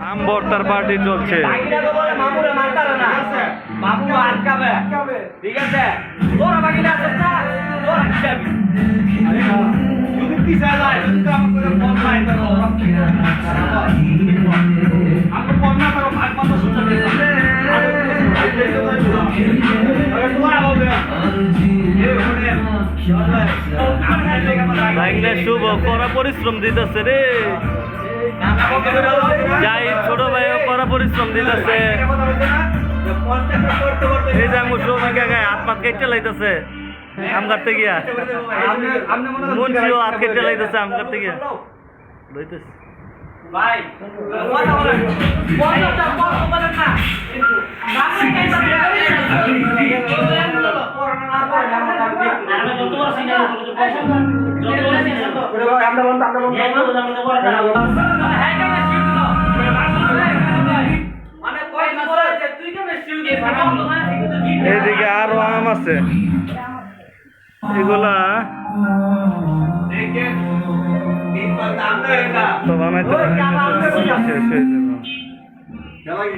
আম ভর্তার পার্টি চলছে। ঠিক আছে তোরা বাকি না তোরা খাবি যদি পিছা যায় যদি তো আমাকে ফোন পাই তো আমরা ফোন না করো ভাগ মত সুযোগ দিতে আরে তোমার হবে ভাইলে শুভ কড়া পরিশ্রম দিতেছে রে। যাই ছোট ভাই কড়া পরিশ্রম দিতেছে। এই যে আমি শুভ গায়ে হাত পাত কেটে লাইতেছে আম কাটতে গিয়া। মুন্সিও হাত কেটে লাইতেছে আম কাটতে গিয়া লইতেছে। ভাই কথা বলেন কথা বলেন না এইদিকে আরো আম আছে এগুলা তো বানাইতে শেষ হয়ে যাবে।